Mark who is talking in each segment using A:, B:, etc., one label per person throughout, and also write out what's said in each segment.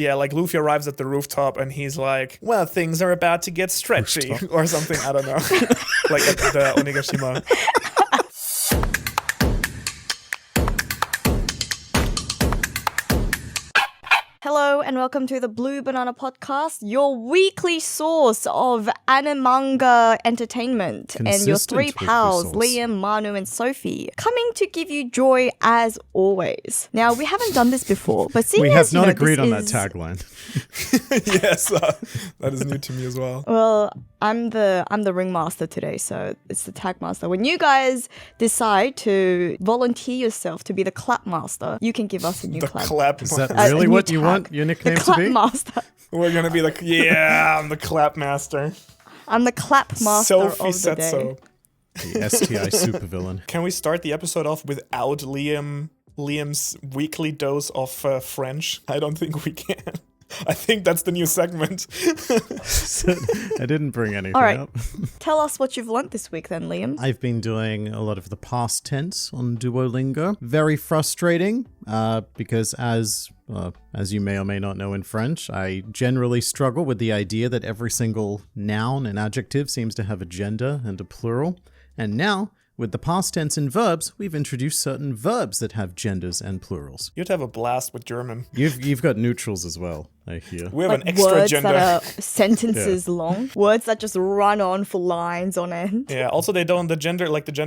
A: Yeah, like Luffy arrives at the rooftop and he's like, well, things are about to get stretchy or something. I don't know. Like at the Onigashima.
B: Hello and welcome to the Blue Banana Podcast, your weekly source of anime manga entertainment. And your three pals, Liam, Manu and Sophie, coming to give you joy as always. Now, we haven't done this before, but seeing
C: we
B: as,
C: have not
B: know,
C: agreed on that
B: is...
C: tagline.
A: Yes, that is new to me as well.
B: Well, I'm the ringmaster today, so it's the tag master. When you guys decide to volunteer yourself to be the clap master, you can give us a new clap.
A: Clap.
C: Is that really what you want your nickname
B: the clap
C: to be?
B: Master.
A: We're gonna be like, yeah, I'm the clap master.
B: I'm the clap master
A: Sophie
B: of the
A: said
B: day.
A: so.
C: The STI supervillain.
A: Can we start the episode off without Liam's weekly dose of French? I don't think we can. I think that's the new segment.
C: I didn't bring anything
B: All right.
C: up.
B: Tell us what you've learnt this week then, Liam.
C: I've been doing a lot of the past tense on Duolingo. Very frustrating because as you may or may not know in French, I generally struggle with the idea that every single noun and adjective seems to have a gender and a plural. And now, with the past tense and verbs, we've introduced certain verbs that have genders and plurals.
A: You'd have a blast with German.
C: You've got neutrals as well, I hear.
A: We have
B: Like
A: an extra
B: words
A: gender.
B: that are sentences long. Words that just run on for lines on end.
A: Yeah, also the gender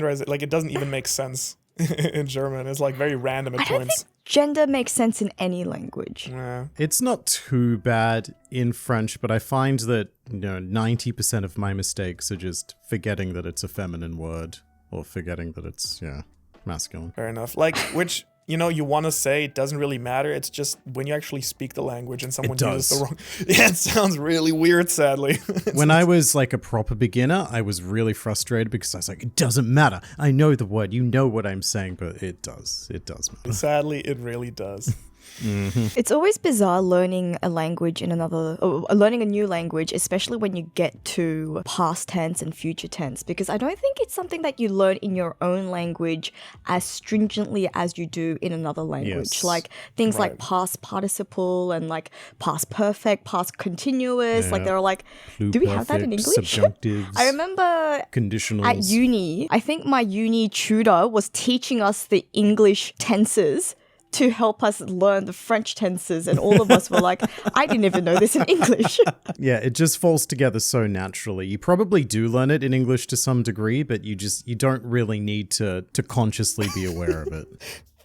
A: is like it doesn't even make sense in German. It's like very random at
B: I don't
A: points.
B: think gender makes sense in any language.
A: Yeah.
C: It's not too bad in French, but I find that 90% of my mistakes are just forgetting that it's a feminine word or forgetting that it's masculine.
A: Fair enough. Like, which, you want to say it doesn't really matter. It's just when you actually speak the language and someone uses the wrong... Yeah, it sounds really weird, sadly.
C: When I was like a proper beginner, I was really frustrated because I was like, it doesn't matter. I know the word. You know what I'm saying, but it does. It does matter.
A: Sadly, it really does.
C: Mm-hmm.
B: It's always bizarre learning a language learning a new language, especially when you get to past tense and future tense, because I don't think it's something that you learn in your own language as stringently as you do in another language.
C: Yes.
B: Like things like past participle and like past perfect, past continuous. Like they're like, do we have that in English?
C: Subjunctives.
B: I remember
C: conditionals.
B: at uni, I think my uni tutor was teaching us the English tenses to help us learn the French tenses, and all of us were like, I didn't even know this in English.
C: Yeah, it just falls together so naturally. You probably do learn it in English to some degree, but you don't really need to consciously be aware of it.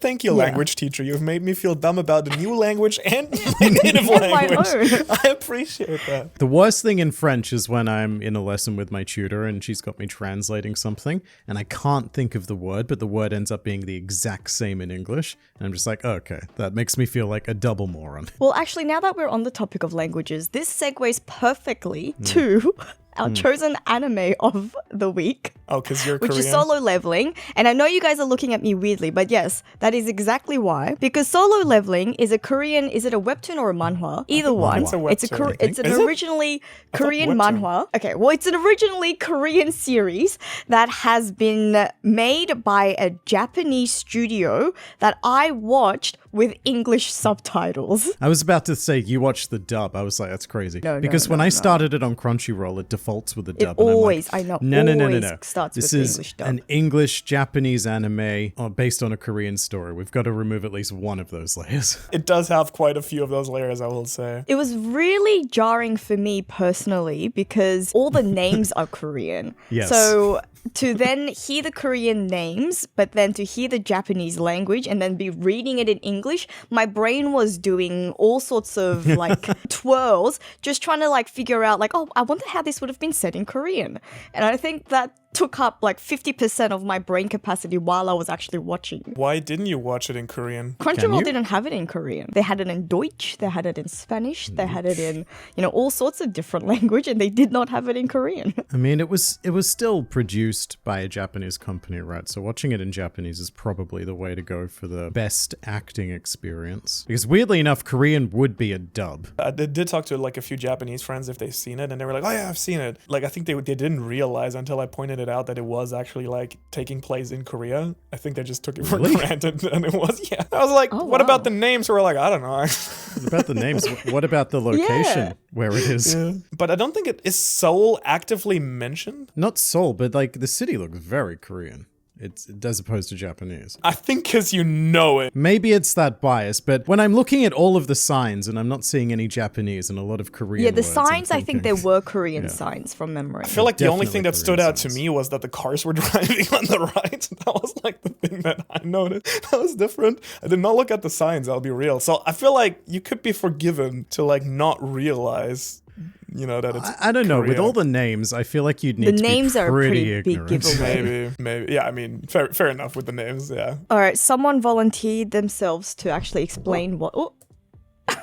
A: Thank you, language teacher. You've made me feel dumb about a new language and my native
B: And my
A: language.
B: own.
A: I appreciate that.
C: The worst thing in French is when I'm in a lesson with my tutor and she's got me translating something and I can't think of the word, but the word ends up being the exact same in English. And I'm just like, okay, that makes me feel like a double moron.
B: Well, actually, now that we're on the topic of languages, this segues perfectly to our chosen anime of the week.
A: Oh, because you're
B: Which
A: Korean?
B: is Solo Leveling. And I know you guys are looking at me weirdly, but yes, that is exactly why. Because Solo Leveling is a Korean, is it a webtoon or a manhwa? Either one.
A: It's a
B: It's
A: webtoon, I think.
B: it's an
A: Is it?
B: originally
A: I thought
B: Korean
A: webtoon.
B: manhwa. Okay, well, it's an originally Korean series that has been made by a Japanese studio that I watched with English subtitles.
C: I was about to say, you watched the dub. I was like, that's crazy.
B: No,
C: because when I started it on Crunchyroll, it defaults with the
B: It
C: dub. and I'm
B: always,
C: like,
B: I know,
C: No.
B: always starts
C: This
B: with the
C: is
B: English dub.
C: an English-Japanese anime based on a Korean story. We've got to remove at least one of those layers.
A: It does have quite a few of those layers, I will say.
B: It was really jarring for me personally because all the names are Korean.
C: Yes.
B: So to then hear the Korean names, but then to hear the Japanese language and then be reading it in English, my brain was doing all sorts of like twirls, just trying to like figure out like, oh, I wonder how this would have been said in Korean. And I think that took up like 50% of my brain capacity while I was actually watching.
A: Why didn't you watch it in Korean?
B: Crunchyroll didn't have it in Korean. They had it in Deutsch, they had it in Spanish, they had it in, all sorts of different language, and they did not have it in Korean.
C: I mean, it was still produced by a Japanese company, right? So watching it in Japanese is probably the way to go for the best acting experience. Because weirdly enough, Korean would be a dub.
A: I did talk to like a few Japanese friends if they've seen it, and they were like, oh yeah, I've seen it. Like, I think they didn't realize until I pointed it it out that it was actually like taking place in Korea. I think they just took it for
C: Really?
A: granted, and it was. Yeah, I was like,
B: Oh,
A: what
B: wow.
A: about the names? We're like, I don't know.
C: What about the names? What about the location where it is?
A: Yeah. But I don't think it is Seoul actively mentioned.
C: Not Seoul, but like the city looks very Korean. It's as opposed to Japanese.
A: I think because you know it.
C: Maybe it's that bias, but when I'm looking at all of the signs and I'm not seeing any Japanese and a lot of Korean
B: Yeah, the
C: words, I'm
B: signs, I think
C: thinking-
B: there were Korean signs from memory.
A: I feel like the only
C: Definitely
A: thing that stood
C: Korean
A: out to
C: signs.
A: me was that the cars were driving on the right. That was like the thing that I noticed. That was different. I did not look at the signs, I'll be real. So I feel like you could be forgiven to like not realize, that it's
C: I don't know. With
A: Korea.
C: all the names, I feel like you'd need
B: The
C: to
B: names
C: be
B: are a
C: pretty
B: pretty big
C: ignorant.
B: giveaway.
A: Maybe. Yeah, I mean, fair enough with the names, yeah.
B: All right, someone volunteered themselves to actually explain what. Oh,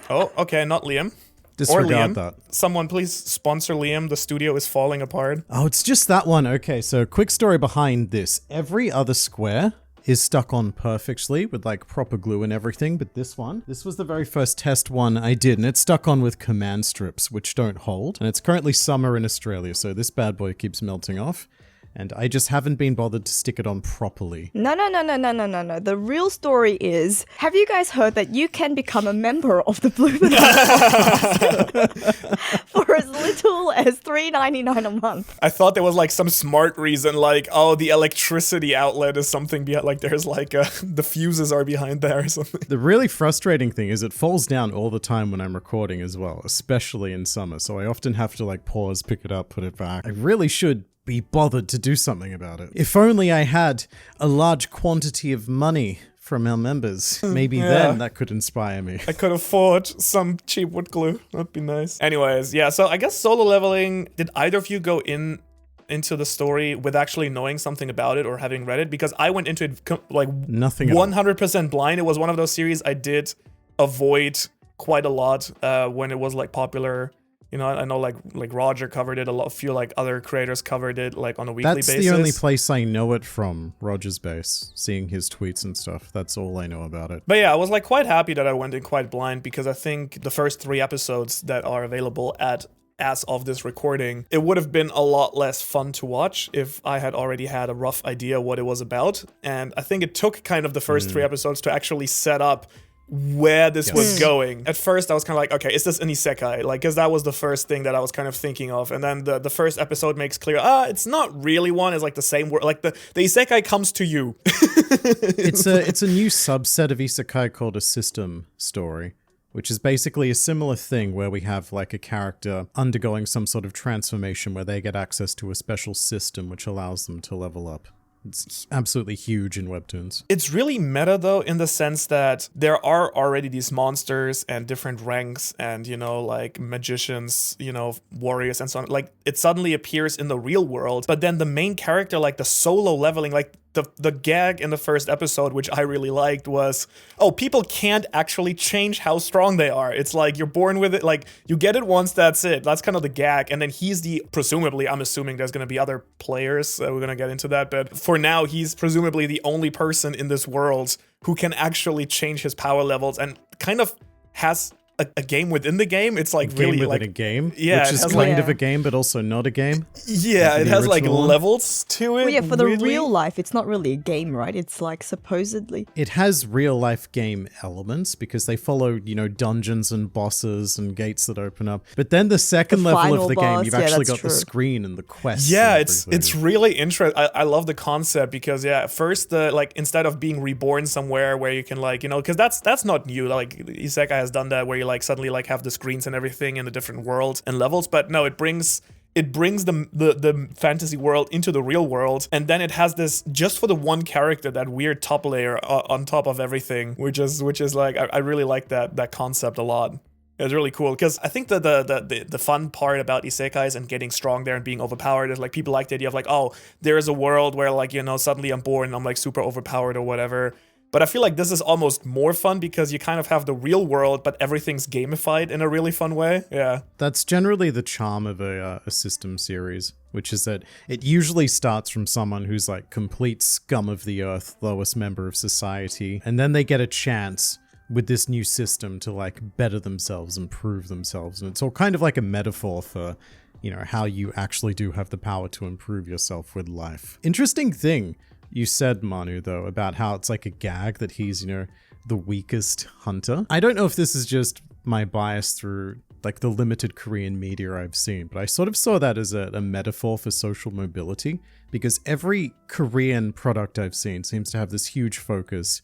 A: Oh, okay, not Liam.
C: Disregard
A: Liam.
C: that.
A: Someone please sponsor Liam. The studio is falling apart.
C: Oh, it's just that one. Okay, so quick story behind this. Every other square is stuck on perfectly with like proper glue and everything, but this was the very first test one I did, and it's stuck on with command strips, which don't hold. And it's currently summer in Australia, so this bad boy keeps melting off. And I just haven't been bothered to stick it on properly.
B: no. The real story is, have you guys heard that you can become a member of the Blue for as little as $3.99 a month?
A: I thought there was like some smart reason, like, oh, the electricity outlet is something behind, like there's like the fuses are behind there or something.
C: The really frustrating thing is it falls down all the time when I'm recording as well, especially in summer. So I often have to like pause, pick it up, put it back. I really should be bothered to do something about it. If only I had a large quantity of money from our members. Maybe then that could inspire me.
A: I could afford some cheap wood glue. That'd be nice. Anyways, yeah, so I guess solo leveling, did either of you go into the story with actually knowing something about it or having read it? Because I went into it like
C: Nothing at all.
A: 100% blind. It was one of those series I did avoid quite a lot when it was like popular. I know like Roger covered it, a few like other creators covered it like on a weekly
C: That's
A: basis.
C: the only place I know it from, Roger's base, seeing his tweets and stuff. That's all I know about it.
A: But yeah, I was like quite happy that I went in quite blind because I think the first 3 episodes that are available as of this recording, it would have been a lot less fun to watch if I had already had a rough idea what it was about. And I think it took kind of the first 3 episodes to actually set up where this was going. At first I was kind of like, okay, is this an isekai? Like, because that was the first thing that I was kind of thinking of. And then the first episode makes clear, it's not really one. It's like the same word. Like the isekai comes to you.
C: It's a new subset of isekai called a system story, which is basically a similar thing where we have like a character undergoing some sort of transformation where they get access to a special system which allows them to level up. It's absolutely huge in webtoons.
A: It's really meta though, in the sense that there are already these monsters and different ranks and, like magicians, warriors and so on. Like it suddenly appears in the real world, but then the main character, like the solo leveling, like the gag in the first episode, which I really liked, was, people can't actually change how strong they are. It's like you're born with it, like you get it once, that's it. That's kind of the gag. And then he's presumably, I'm assuming there's going to be other players, we're going to get into that, but for now, he's presumably the only person in this world who can actually change his power levels and kind of has a game within the game. It's like
C: Game
A: really
C: within
A: like
C: a game,
A: yeah,
C: which
A: it
C: is
A: has
C: kind
B: like-
C: of a game, but also not a game.
A: yeah, it
C: the
A: has like
C: original one.
A: levels to it.
B: Well, yeah, for the
A: weirdly.
B: real life, it's not really a game, right? It's like supposedly.
C: It has real life game elements because they follow, dungeons and bosses and gates that open up. But then the second
B: The
C: level
B: final
C: of the game,
B: boss,
C: you've
B: yeah,
C: actually
B: that's
C: got the
B: true.
C: screen and the quests.
A: Yeah,
C: and
A: it's
C: everything.
A: really interesting. I love the concept because at first like instead of being reborn somewhere where you can like because that's not new. Like Isekai has done that where you like suddenly like have the screens and everything in the different worlds and levels. But no, it brings the fantasy world into the real world, and then it has this just for the one character, that weird top layer on top of everything, which is like I really like that concept a lot. It's really cool because I think the fun part about isekais and getting strong there and being overpowered is like people like the idea of like, there is a world where like suddenly I'm born and I'm like super overpowered or whatever. But I feel like this is almost more fun because you kind of have the real world, but everything's gamified in a really fun way. Yeah.
C: That's generally the charm of a system series, which is that it usually starts from someone who's like complete scum of the earth, lowest member of society, and then they get a chance with this new system to like better themselves, improve themselves. And it's all kind of like a metaphor for, how you actually do have the power to improve yourself with life. Interesting thing you said, Manu, though, about how it's like a gag that he's, the weakest hunter. I don't know if this is just my bias through like the limited Korean media I've seen, but I sort of saw that as a metaphor for social mobility, because every Korean product I've seen seems to have this huge focus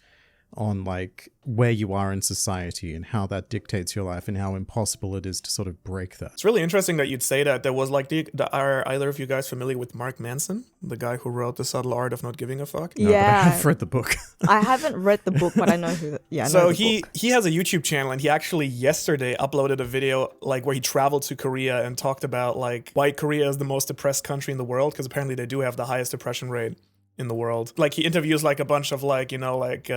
C: on like where you are in society and how that dictates your life and how impossible it is to sort of break that.
A: It's really interesting that you'd say that. There was like, are either of you guys familiar with Mark Manson, the guy who wrote The Subtle Art of Not Giving a Fuck?
C: No,
B: Yeah.
C: but I have read the book.
B: I haven't read the book, but I know who. Yeah. I know
A: So
B: the book.
A: he has a YouTube channel, and he actually yesterday uploaded a video like where he traveled to Korea and talked about like why Korea is the most depressed country in the world, because apparently they do have the highest depression rate in the world. Like he interviews like a bunch of like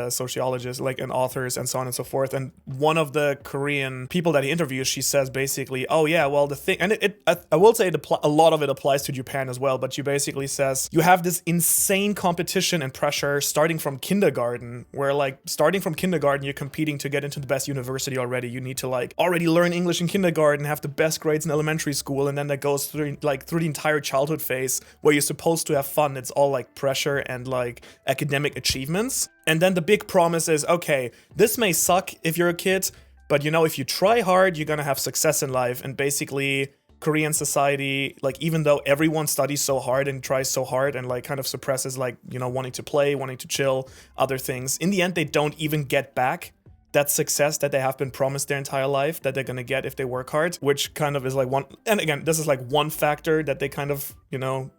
A: sociologists like and authors and so on and so forth, and one of the Korean people that he interviews, she says basically, oh yeah, well the thing, and I will say a lot of it applies to Japan as well, but she basically says you have this insane competition and pressure starting from kindergarten, where like starting from kindergarten you're competing to get into the best university already. You need to like already learn English in kindergarten, have the best grades in elementary school, and then that goes through the entire childhood phase where you're supposed to have fun. It's all like pressure and like academic achievements. And then the big promise is, okay, this may suck if you're a kid, but if you try hard, you're gonna have success in life. And basically Korean society, like even though everyone studies so hard and tries so hard and like kind of suppresses like, wanting to play, wanting to chill, other things, in the end they don't even get back that success that they have been promised their entire life that they're going to get if they work hard, which kind of is like one, and again, this is like one factor that they kind of,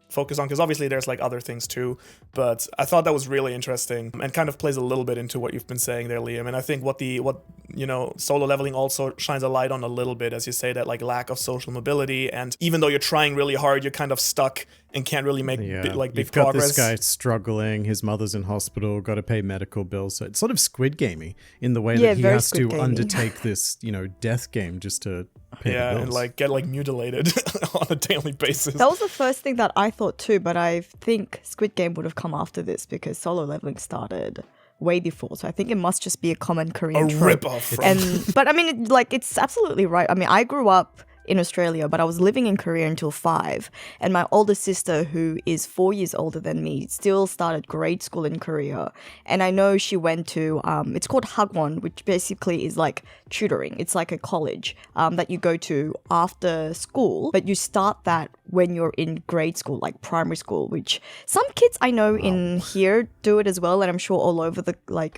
A: focus on, because obviously there's like other things too, but I thought that was really interesting and kind of plays a little bit into what you've been saying there, Liam. And I think what Solo Leveling also shines a light on a little bit, as you say, that like lack of social mobility, and even though you're trying really hard, you're kind of stuck and can't really make big
C: You've got
A: progress.
C: this guy struggling, his mother's in hospital, got to pay medical bills, so it's sort of Squid Gamey in the way that he has to undertake this, death game just to pay the bills.
A: And like get like mutilated on a daily basis.
B: That was the first thing that I thought too, but I think Squid Game would have come after this because Solo Leveling started way before, so I think it must just be a common Korean trope.
A: Rip-off from...
B: But I mean, it's absolutely right. I mean, I grew up in Australia, but I was living in Korea until 5. And my older sister, who is 4 years older than me, still started grade school in Korea. And I know she went to, it's called Hagwon, which basically is like tutoring. It's like a college that you go to after school, but you start that when you're in grade school, like primary school, which some kids I know in here do it as well. And I'm sure all over the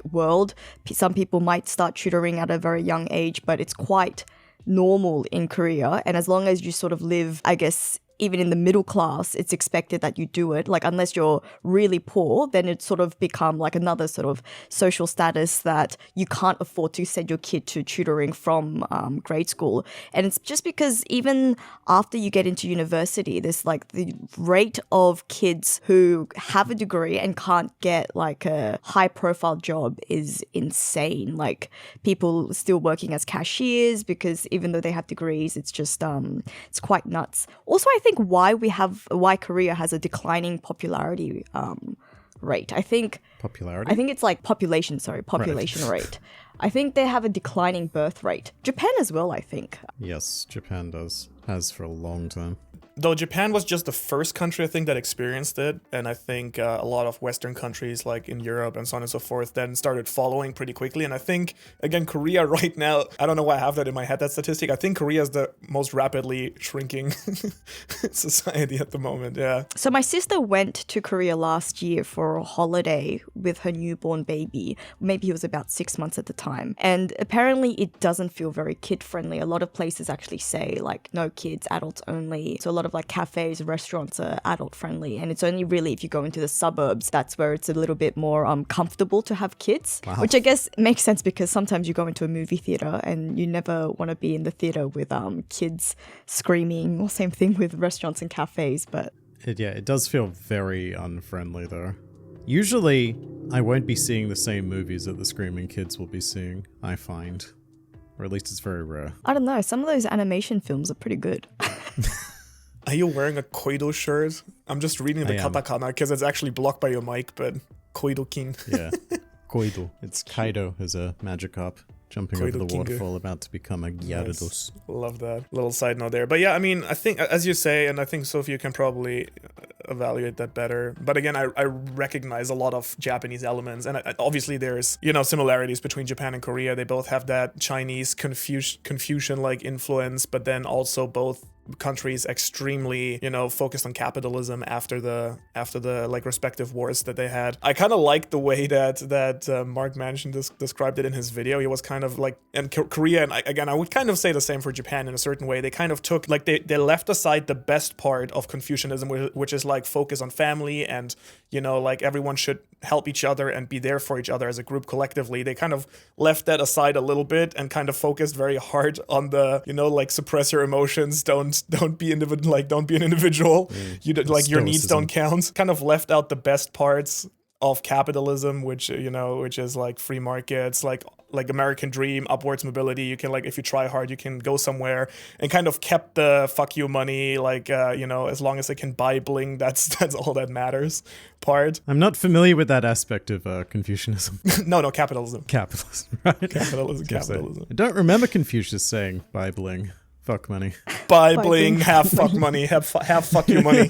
B: world, some people might start tutoring at a very young age, but it's quite normal in Korea. And as long as you sort of live, I guess, even in the middle class, it's expected that you do it. Like, unless you're really poor, then it's sort of become like another sort of social status that you can't afford to send your kid to tutoring from grade school. And it's just because even after you get into university, there's like the rate of kids who have a degree and can't get like a high profile job is insane. Like, people still working as cashiers because even though they have degrees, it's just, it's quite nuts. Also, I think why Korea has a declining popularity rate. I think it's like population rate. I think they have a declining birth rate. Japan as well, I think.
C: Yes, Japan has for a long time.
A: Though Japan was just the first country, I think, that experienced it. And I think a lot of Western countries, like in Europe and so on and so forth, then started following pretty quickly. And I think, again, Korea right now, I don't know why I have that in my head, that statistic. I think Korea is the most rapidly shrinking society at the moment, yeah.
B: So my sister went to Korea last year for a holiday with her newborn baby. Maybe he was about 6 months at the time. And apparently it doesn't feel very kid-friendly. A lot of places actually say, like, no kids, adults only. So a lot of like cafes, restaurants are adult friendly, and it's only really if you go into the suburbs that's where it's a little bit more comfortable to have kids. Wow. Which I guess makes sense because sometimes you go into a movie theater and you never want to be in the theater with kids screaming, or same thing with restaurants and cafes. But
C: it does feel very unfriendly though. Usually I won't be seeing the same movies that the screaming kids will be seeing, I find, or at least it's very rare.
B: I don't know, some of those animation films are pretty good.
A: Are you wearing a Koido shirt? I'm just reading the katakana because it's actually blocked by your mic, but Koido-kin.
C: Yeah, Koido. It's Kaido as a Magikarp. jumping over the waterfall, about to become a Gyarados.
A: Love that little side note there. But yeah, I mean, I think, as you say, and I think Sophia can probably evaluate that better. But again, I recognize a lot of Japanese elements, and obviously there's, you know, similarities between Japan and Korea. They both have that Chinese Confucian-like influence, but then also both countries extremely, you know, focused on capitalism after the like respective wars that they had. I kind of like the way that Mark Manchin described it in his video. He was kind of like, and Korea, and again, I would kind of say the same for Japan in a certain way. They kind of took, like, they left aside the best part of Confucianism, which is like focus on family and, you know, like everyone should help each other and be there for each other as a group collectively. They kind of left that aside a little bit and kind of focused very hard on the, you know, like suppress your emotions, don't be an individual. You like your needs don't count. Kind of left out the best parts of capitalism, which, you know, which is like free markets, like American dream, upwards mobility. You can, like, if you try hard, you can go somewhere, and kind of kept the fuck you money, like, you know, as long as it can buy bling, that's all that matters part.
C: I'm not familiar with that aspect of Confucianism.
A: No, capitalism.
C: Capitalism, right?
A: Capitalism.
C: I don't remember Confucius saying buy bling. Fuck money.
A: Buy bling, have fuck money, have fuck you money.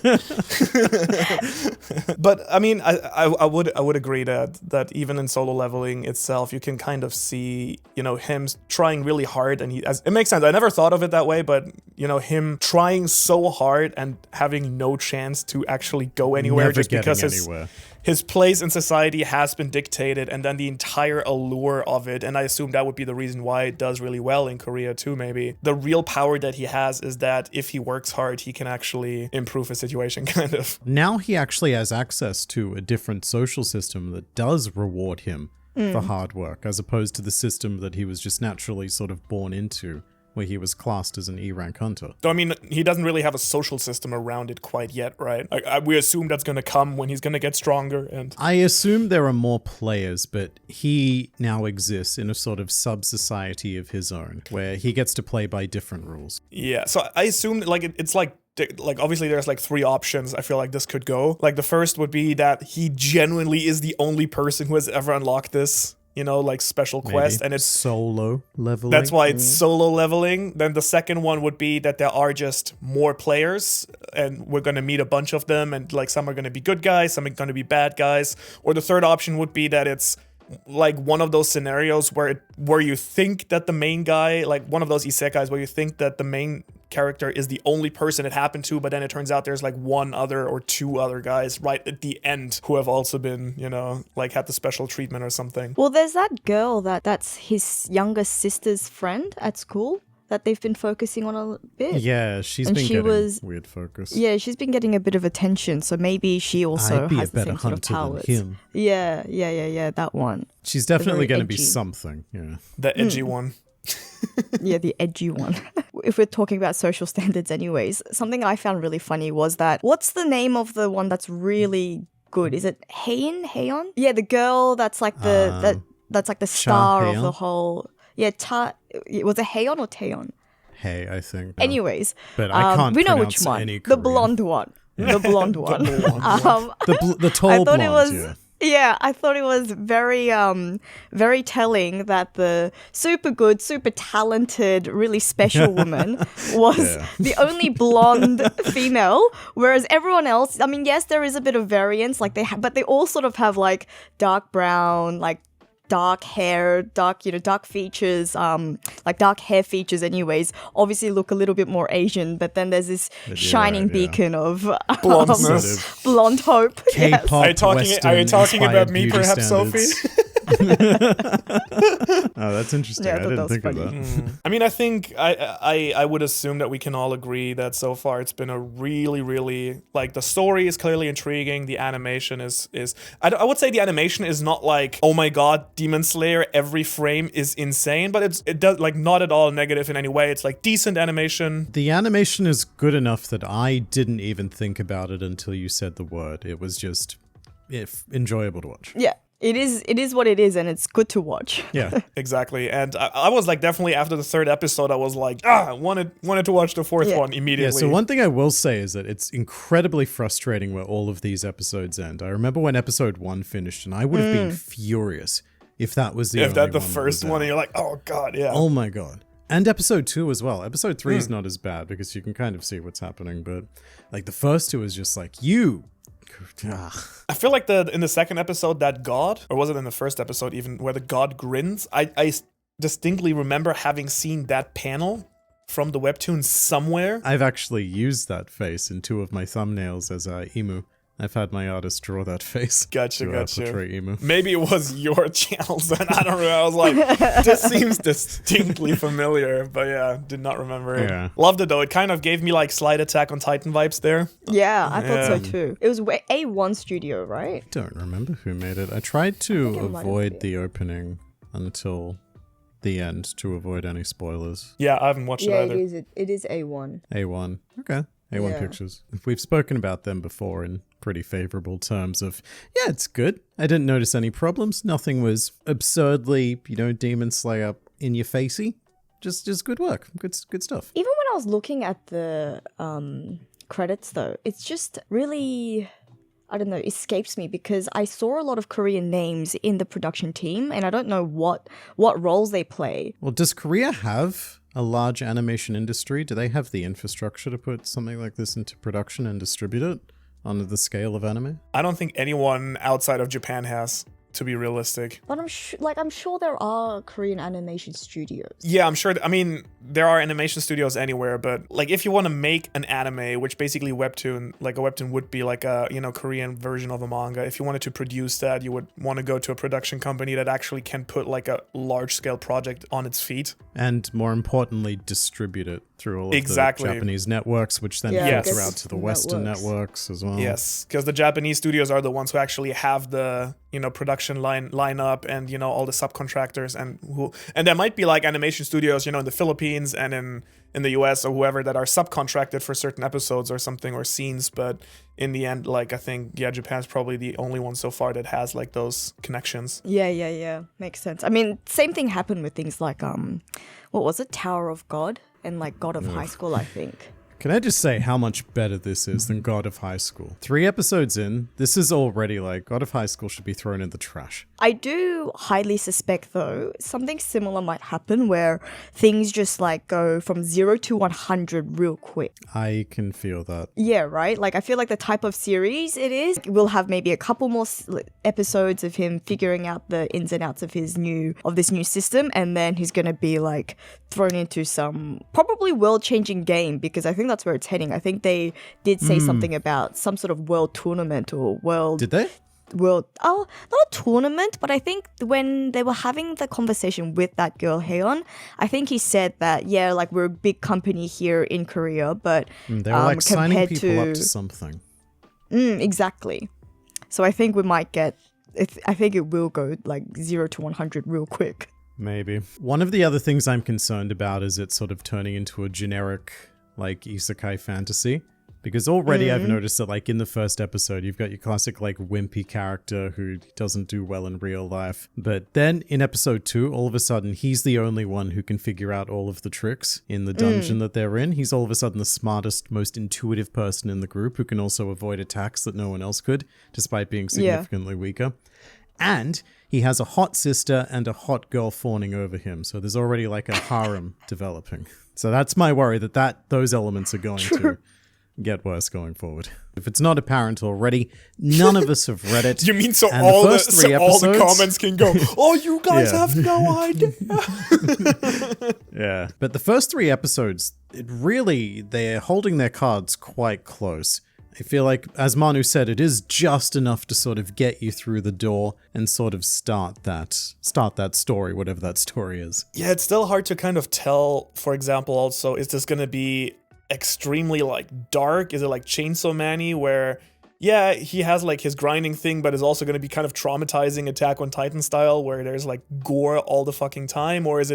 A: But I mean, I would agree that even in Solo Leveling itself, you can kind of see, you know, him trying really hard, and it makes sense. I never thought of it that way, but, you know, him trying so hard and having no chance to actually go anywhere,
C: Never
A: just because
C: anywhere.
A: His place in society has been dictated, and then the entire allure of it, and I assume that would be the reason why it does really well in Korea too, maybe. The real power that he has is that if he works hard, he can actually improve his situation, kind of.
C: Now he actually has access to a different social system that does reward him for hard work, as opposed to the system that he was just naturally sort of born into, where he was classed as an E-rank hunter.
A: So, I mean, he doesn't really have a social system around it quite yet, right? We assume that's going to come when he's going to get stronger. And
C: I assume there are more players, but he now exists in a sort of sub-society of his own, where he gets to play by different rules.
A: Yeah, so I assume that, like, it's like obviously there's like three options I feel like this could go. Like, the first would be that he genuinely is the only person who has ever unlocked this, you know, like special quest, and it's
C: solo leveling.
A: That's why it's solo leveling. Then the second one would be that there are just more players, and we're going to meet a bunch of them, and like some are going to be good guys, some are going to be bad guys. Or the third option would be that it's like one of those scenarios where you think that the main guy, like one of those isekais where you think that the main character is the only person it happened to, but then it turns out there's like one other or two other guys right at the end who have also been, you know, like had the special treatment or something.
B: Well, there's that girl that's his younger sister's friend at school that they've been focusing on a bit.
C: Yeah, she's been getting weird focus.
B: Yeah, she's been getting a bit of attention, so maybe she also has the same sort of powers.
C: Him.
B: Yeah, that one.
C: She's definitely going to be something. Yeah,
A: the edgy one.
B: Yeah, the edgy one. If we're talking about social standards anyways, something I found really funny was that, what's the name of the one that's really good? Is it Heion? Yeah, the girl that's like that's like the star of the whole. Yeah, was it Heion or Taeyeon?
C: Hey, I think.
B: Anyways,
C: but I can't.
B: We know which one. The blonde one. The blonde one.
C: The tall blonde.
B: Yeah, I thought it was very, very telling that the super good, super talented, really special woman was the only blonde female, whereas everyone else, I mean, yes, there is a bit of variance, like but they all sort of have like dark brown, like dark hair, dark features, like dark hair features anyways, obviously look a little bit more Asian, but then there's this shining beacon of blonde hope.
C: K-pop,
A: are you talking about me perhaps,
C: standards.
A: Sophie?
C: Oh, that's interesting.
B: Yeah,
C: I didn't think of that.
A: I mean, I think I would assume that we can all agree that so far it's been a really, really, like, the story is clearly intriguing. The animation is I would say the animation is not like, oh my god, Demon Slayer, every frame is insane, but it does, like, not at all negative in any way. It's like decent animation.
C: The animation is good enough that I didn't even think about it until you said the word. It was just enjoyable to watch.
B: Yeah. It is what it is, and it's good to watch.
C: Yeah,
A: exactly. And I was like, definitely after the third episode, I was like, wanted to watch the fourth one immediately.
C: Yeah, so one thing I will say is that it's incredibly frustrating where all of these episodes end. I remember when episode 1 finished, and I would have been furious if that was the
A: If
C: only
A: that the
C: one
A: first
C: was
A: one,
C: out.
A: and you're like, oh god, yeah.
C: Oh my god. And episode 2 as well. Episode 3 is not as bad because you can kind of see what's happening, but like the first 2 is just like, you.
A: I feel like in the second episode, that god, or was it in the first episode even, where the god grins, I distinctly remember having seen that panel from the webtoon somewhere.
C: I've actually used that face in 2 of my thumbnails as Emu. I've had my artist draw that face
A: Gotcha.
C: to portray Emu.
A: Maybe it was your channel, then I don't know. I was like, this seems distinctly familiar, but yeah, did not remember it.
C: Yeah.
A: Loved it though. It kind of gave me like slight Attack on Titan vibes there.
B: Yeah, I thought so too. It was A1 Studio, right?
C: Don't remember who made it. I tried to avoid the opening until the end to avoid any spoilers.
A: Yeah, I haven't watched it
B: Yeah,
A: either.
B: it is A1.
C: A1. Okay. A1
B: Yeah.
C: Pictures. We've spoken about them before in pretty favorable terms of, yeah, it's good. I didn't notice any problems. Nothing was absurdly, Demon Slayer in your facey. Just good work. Good stuff.
B: Even when I was looking at the credits though, it's just really, I don't know, escapes me because I saw a lot of Korean names in the production team and I don't know what roles they play.
C: Well, does Korea have a large animation industry? Do they have the infrastructure to put something like this into production and distribute it on the scale of anime?
A: I don't think anyone outside of Japan has, to be realistic.
B: But I'm sure there are Korean animation studios.
A: Yeah, I'm sure. I mean, there are animation studios anywhere, but like if you want to make an anime, which basically webtoon, like a webtoon would be like a, Korean version of a manga. If you wanted to produce that, you would want to go to a production company that actually can put like a large scale project on its feet.
C: And more importantly, distribute it through all of the Japanese networks, which then filter out to the Western networks as well.
A: Yes, because the Japanese studios are the ones who actually have the, production line up and, all the subcontractors and there might be like animation studios, in the Philippines and in the US or whoever that are subcontracted for certain episodes or something or scenes. But in the end, like I think, Japan's probably the only one so far that has like those connections.
B: Yeah. Makes sense. I mean, same thing happened with things like, what was it? Tower of God and like God of High School, I think.
C: Can I just say how much better this is than God of High School? 3 episodes in, this is already like God of High School should be thrown in the trash.
B: I do highly suspect, though, something similar might happen where things just like go from 0 to 100 real quick.
C: I can feel that.
B: Yeah, right? Like, I feel like the type of series it is, we'll have maybe a couple more episodes of him figuring out the ins and outs of this new system, and then he's going to be like thrown into some probably world-changing game, because I think that's where it's heading. I think they did say something about some sort of world tournament or world...
C: Did they?
B: Not a tournament, but I think when they were having the conversation with that girl Haeon, I think he said that like we're a big company here in Korea, but
C: they were like signing people up to something.
B: Exactly. So I think we might get. I think it will go like 0 to 100 real quick.
C: Maybe. One of the other things I'm concerned about is it sort of turning into a generic like isekai fantasy. Because already I've noticed that, like, in the first episode, you've got your classic, like, wimpy character who doesn't do well in real life. But then in episode 2, all of a sudden, he's the only one who can figure out all of the tricks in the dungeon that they're in. He's all of a sudden the smartest, most intuitive person in the group who can also avoid attacks that no one else could, despite being significantly weaker. And he has a hot sister and a hot girl fawning over him. So there's already, like, a harem developing. So that's my worry, that those elements are going to get worse going forward. If it's not apparent already, none of us have read it.
A: You mean so
C: and
A: all
C: all
A: the comments can go, oh, you guys have no idea.
C: Yeah. But the first 3 episodes, they're holding their cards quite close. I feel like, as Manu said, it is just enough to sort of get you through the door and sort of start that story, whatever that story is.
A: Yeah, it's still hard to kind of tell, for example, also, is this going to be extremely like dark? Is it like Chainsaw Man-y where he has like his grinding thing, but is also going to be kind of traumatizing Attack on Titan style where there's like gore all the fucking time? Or was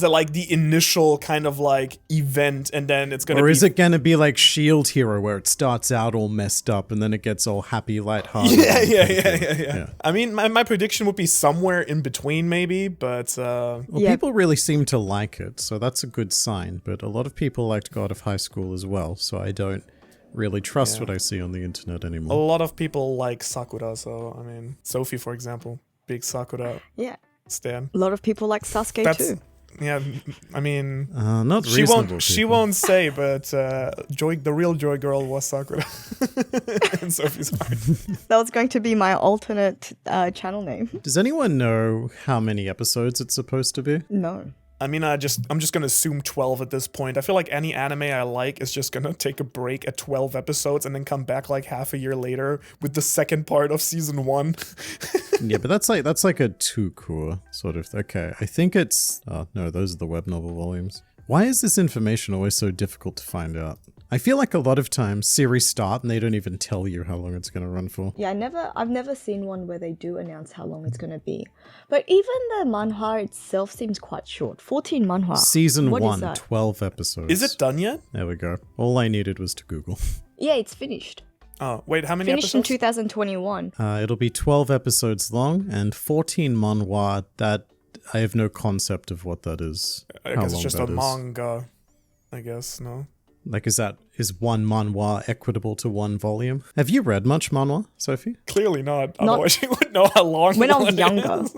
A: it like the initial kind of like event and then it's going to be...
C: Or is it going to be like Shield Hero where it starts out all messed up and then it gets all happy, lighthearted?
A: Yeah. I mean, my prediction would be somewhere in between maybe, but...
C: people really seem to like it, so that's a good sign. But a lot of people liked God of High School as well, so I don't really trust what I see on the internet
A: A
C: anymore.
A: lot of people like Sakura, so I mean, Sophie, for example, big Sakura.
B: Yeah.
A: stan.
B: A lot of people like Sasuke too.
A: Yeah, I mean,
C: Not
A: she
C: reasonable.
A: won't say, but the real Joy Girl was Sakura in Sophie's heart.
B: That was going to be my alternate channel name.
C: Does anyone know how many episodes it's supposed to be?
B: No.
A: I mean, I'm just gonna assume 12 at this point. I feel like any anime I like is just gonna take a break at 12 episodes and then come back like half a year later with the second part of season 1.
C: Yeah, but that's like a two-core sort of. Okay, I think it's. Oh no, those are the web novel volumes. Why is this information always so difficult to find out? I feel like a lot of times series start and they don't even tell you how long it's going to run for.
B: Yeah, I've never seen one where they do announce how long it's going to be. But even the manhwa itself seems quite short. 14 manhwa.
C: Season
B: What is
C: 1,
B: that?
C: 12 episodes.
A: Is it done yet?
C: There we go. All I needed was to Google.
B: Yeah, it's finished.
A: Oh, wait, how many
B: Finished in
A: episodes?
B: 2021.
C: It'll be 12 episodes long and 14 manhwa. That I have no concept of what that is.
A: I
C: how
A: guess
C: long
A: it's just
C: that
A: a
C: is.
A: manga. I guess, no?
C: Like, is one manhwa equitable to one volume? Have you read much manhwa, Sophie?
A: Clearly not. Otherwise you would know how long
B: When I was
A: one
B: younger.
A: is.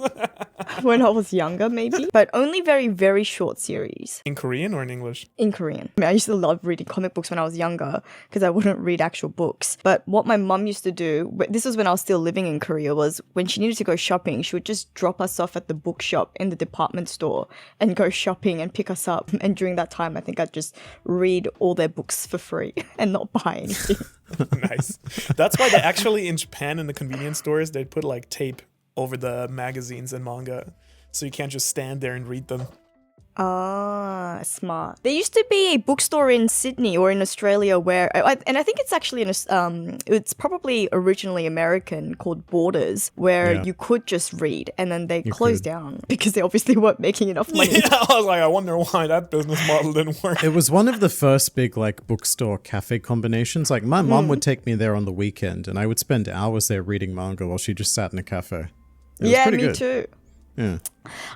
B: When I was younger, maybe. But only very, very short series
A: In Korean or in English?
B: in Korean. I mean, I used to love reading comic books when I was younger because I wouldn't read actual books. But what my mum used to do, this was when I was still living in Korea, was when she needed to go shopping, she would just drop us off at the bookshop in the department store and go shopping and pick us up. And during that time, I think I'd just read all their books for free and not buy anything.
A: Nice. That's why they actually, in Japan, in the convenience stores, they put like tape over the magazines and manga. So you can't just stand there and read them.
B: Ah, smart. There used to be a bookstore in Sydney or in Australia where, and I think it's actually it's probably originally American, called Borders, where
C: Yeah.
B: you could just read, and then they closed down because they obviously weren't making enough money.
A: Yeah, I was like, I wonder why that business model didn't work.
C: It was one of the first big like bookstore cafe combinations. Like my mom would take me there on the weekend and I would spend hours there reading manga while she just sat in a cafe. It was
B: Yeah,
C: pretty
B: me
C: good.
B: too.
C: Yeah.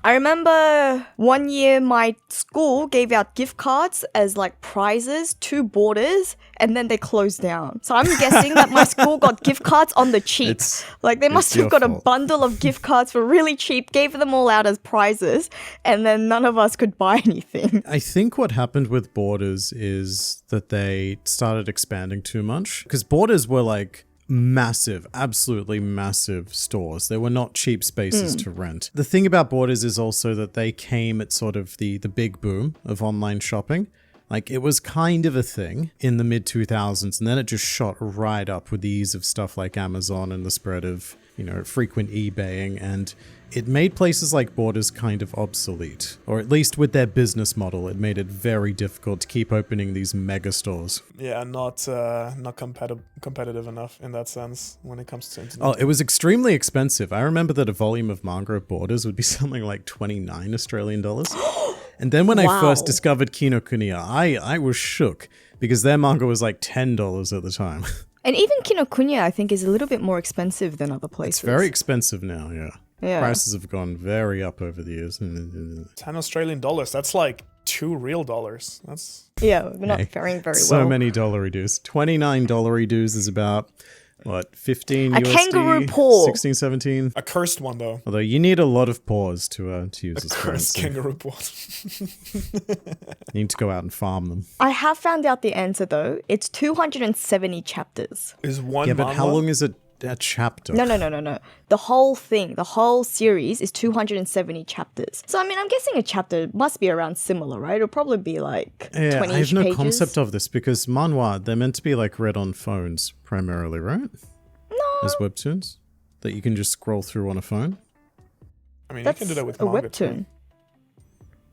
B: I remember one year my school gave out gift cards as like prizes to Borders, and then they closed down. So I'm guessing that my school got gift cards on the cheap.
C: It's-
B: Like they must
C: it's
B: have
C: your
B: got a
C: fault.
B: bundle of gift cards for really cheap, gave them all out as prizes, and then none of us could buy anything.
C: I think what happened with Borders is that they started expanding too much because Borders were like massive, absolutely massive stores. They were not cheap spaces to rent. The thing about Borders is also that they came at sort of the big boom of online shopping. Like it was kind of a thing in the mid 2000s and then it just shot right up with the ease of stuff like Amazon and the spread of, frequent eBaying, and it made places like Borders kind of obsolete, or at least with their business model, it made it very difficult to keep opening these mega stores.
A: Yeah, not competitive enough in that sense when it comes to internet.
C: Oh, it was extremely expensive. I remember that a volume of manga at Borders would be something like 29 Australian dollars. And then when I first
B: Wow.
C: discovered Kinokuniya, I was shook because their manga was like $10 at the time.
B: And even Kinokuniya, I think, is a little bit more expensive than other places.
C: It's very expensive now, yeah.
B: Yeah.
C: Prices have gone very up over the years.
A: 10 Australian dollars. That's like $2 real. That's
B: Yeah, we're not
C: Hey,
B: faring very
C: so
B: well.
C: many dollary-doos. $29 dollary-doos is about, what, 15
B: A
C: USD?
B: kangaroo paw.
C: 16, 17?
A: a cursed one, though.
C: Although you need a lot of paws to use as
A: Cursed
C: currency.
A: kangaroo paw.
C: You need to go out and farm them.
B: I have found out the answer though. It's 270 chapters.
A: Is one
C: Yeah, but how
A: manhwa?
C: long is a chapter?
B: No. The whole thing, the whole series is 270 chapters. So I mean, I'm guessing a chapter must be around similar, right? It'll probably be like 20
C: Yeah, I have no
B: pages.
C: concept of this because manhwa, they're meant to be like read on phones primarily, right?
B: No,
C: As webtoons that you can just scroll through on a phone.
A: I mean,
B: that's
A: you can do that with
B: a
A: manga, too.
B: webtoon.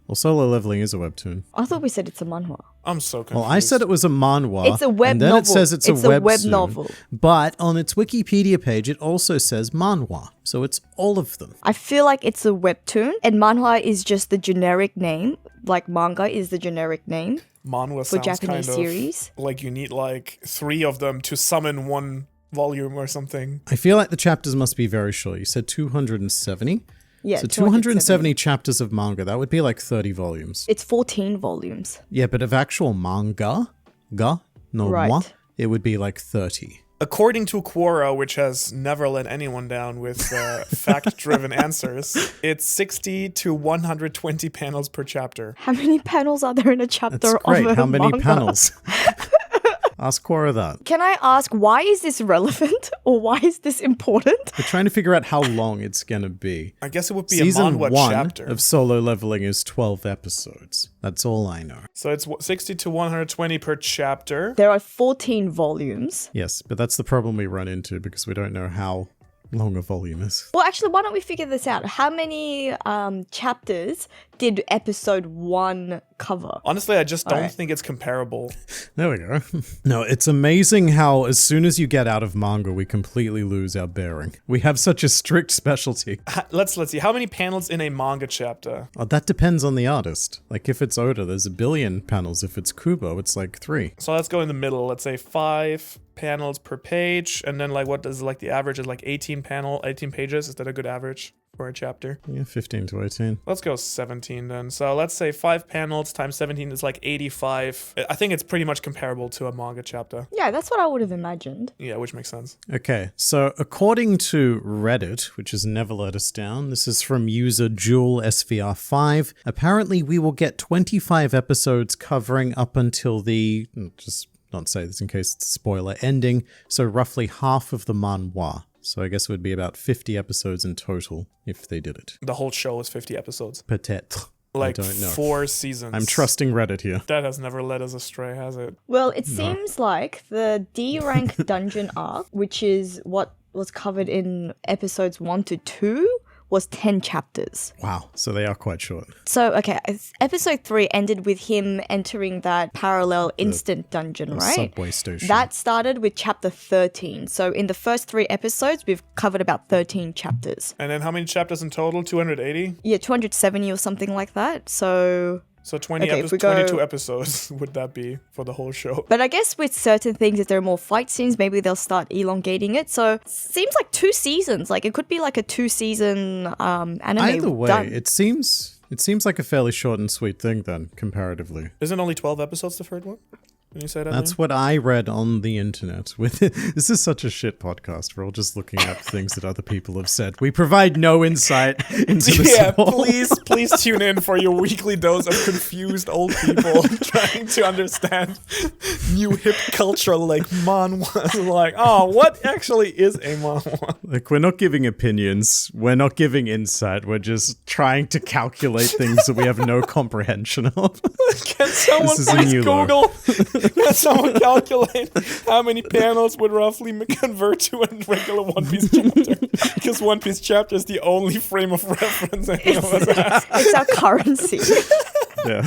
C: Well, Solo Leveling is a webtoon.
B: I thought we said it's a manhwa.
A: I'm so confused.
C: Well, I said it was a manhwa.
B: It's a web
C: and then
B: novel.
C: it says it's
B: It's
C: a
B: a
C: webtoon.
B: web novel.
C: But on its Wikipedia page, it also says manhwa. So it's all of them.
B: I feel like it's a webtoon, and manhwa is just the generic name. Like manga is the generic name
A: Manhwa
B: for
A: sounds
B: Japanese
A: kind of
B: series.
A: like you need like 3 of them to summon one volume or something.
C: I feel like the chapters must be very short. You said 270?
B: Yeah,
C: So 270 chapters of manga. That would be like 30 volumes.
B: It's 14 volumes.
C: Yeah, but of actual manga, no
B: Right.
C: moi, it would be like 30.
A: According to Quora, which has never let anyone down with fact-driven answers, it's 60 to 120 panels per chapter.
B: How many panels are there in a chapter
C: That's great.
B: of a
C: How many
B: manga?
C: panels? Ask Quora that.
B: Can I ask, why is this relevant? Or why is this important?
C: We're trying to figure out how long it's going to be.
A: I guess it would be
C: Season
A: a manhwa
C: 1
A: chapter.
C: of Solo Leveling is 12 episodes. That's all I know.
A: So it's 60 to 120 per chapter.
B: There are 14 volumes.
C: Yes, but that's the problem we run into because we don't know how long a volume is.
B: Well, actually, why don't we figure this out? How many chapters did episode 1 cover?
A: Honestly, I just don't
B: Alright.
A: think it's comparable.
C: There we go. No, it's amazing how as soon as you get out of manga, we completely lose our bearing. We have such a strict specialty.
A: Let's see. How many panels in a manga chapter?
C: Oh, that depends on the artist. Like if it's Oda, there's 1 billion panels. If it's Kubo, it's like 3.
A: So let's go in the middle. Let's say 5 panels per page, and then like what is like the average is like 18 pages. Is that a good average for a chapter?
C: Yeah, 15 to 18.
A: Let's go 17 then. So let's say 5 panels times 17 is like 85. I think it's pretty much comparable to a manga chapter.
B: Yeah, that's what I would have imagined.
A: Yeah, which makes sense.
C: Okay, so according to Reddit, which has never let us down, this is from user Jewel SVR5. Apparently, we will get 25 episodes covering up until the just not say this in case it's a spoiler ending. So roughly half of the manhwa. So I guess it would be about 50 episodes in total if they did it.
A: The whole show is 50 episodes.
C: Peut-être.
A: Like
C: I don't know.
A: 4 seasons.
C: I'm trusting Reddit here.
A: That has never led us astray, has it?
B: Well, it seems like the D rank dungeon arc, which is what was covered in episodes 1 to 2, was 10 chapters.
C: Wow, so they are quite short.
B: So, okay, episode 3 ended with him entering that parallel instant dungeon, right?
C: Subway station.
B: That started with chapter 13. So, in the first 3 episodes, we've covered about 13 chapters.
A: And then how many chapters in total? 280?
B: Yeah, 270 or something like that. So,
A: So 20
B: Okay, if we go-
A: 22 episodes would that be for the whole show?
B: but I guess with certain things, if there are more fight scenes, maybe they'll start elongating it. So, it seems like 2 seasons. Like, it could be like a 2-season anime.
C: Either way,
B: done.
C: it seems like a fairly short and sweet thing then, comparatively.
A: Isn't only 12 episodes the third one? When you say that?
C: That's what I read on the internet. This is such a shit podcast. We're all just looking up things that other people have said. We provide no insight into this
A: Yeah,
C: at all.
A: please tune in for your weekly dose of confused old people trying to understand new hip culture like manhwa. Like, oh, what actually is a manhwa?
C: Like, we're not giving opinions. We're not giving insight. We're just trying to calculate things that we have no comprehension of.
A: Can someone
C: This is a
A: please
C: new low.
A: Google? Can someone calculate how many panels would roughly convert to a regular One Piece chapter? Because One Piece chapter is the only frame of reference any of us have.
B: It's our currency.
C: Yeah.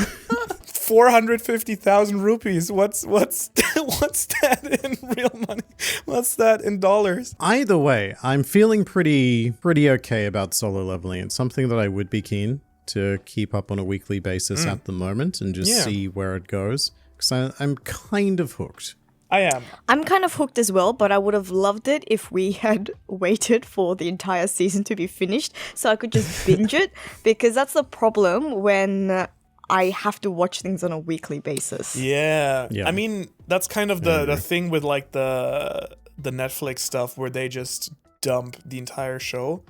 A: 450,000 rupees. What's that in real money? What's that in dollars?
C: Either way, I'm feeling pretty okay about Solo Leveling. It's something that I would be keen to keep up on a weekly basis at the moment and just
A: Yeah.
C: see where it goes. Because I'm kind of hooked.
A: I am.
B: I'm kind of hooked as well, but I would have loved it if we had waited for the entire season to be finished so I could just binge it, because that's the problem when I have to watch things on a weekly basis.
A: Yeah.
C: Yeah.
A: I mean, that's kind of the thing with like the Netflix stuff where they just dump the entire show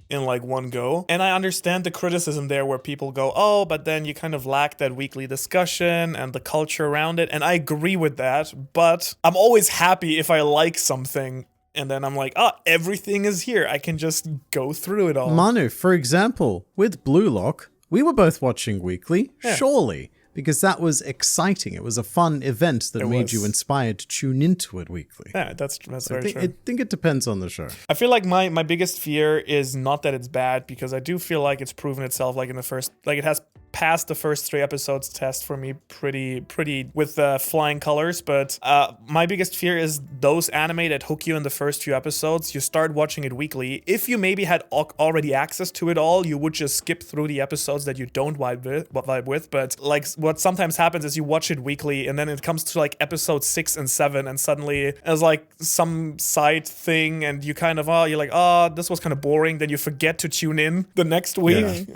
A: in like one go. And I understand the criticism there where people go, oh, but then you kind of lack that weekly discussion and the culture around it. And I agree with that, but I'm always happy if I like something and then I'm like, oh, everything is here. I can just go through it all.
C: Manu, for example, with Blue Lock, we were both watching weekly,
A: Yeah.
C: surely, because that was exciting. It was a fun event that
A: It
C: made
A: was.
C: you inspired to tune into it weekly.
A: Yeah, that's very true.
C: I think it depends on the show.
A: I feel like my biggest fear is not that it's bad, because I do feel like it's proven itself like in the first, like it has passed the first 3 episodes test for me pretty with flying colors. But my biggest fear is those anime that hook you in the first few episodes, you start watching it weekly. If you maybe had already access to it all, you would just skip through the episodes that you don't vibe with. But like what sometimes happens is you watch it weekly and then it comes to like episode 6 and 7 and suddenly there's like some side thing and you kind of, you're like, this was kind of boring. Then you forget to tune in the next week.
C: Yeah.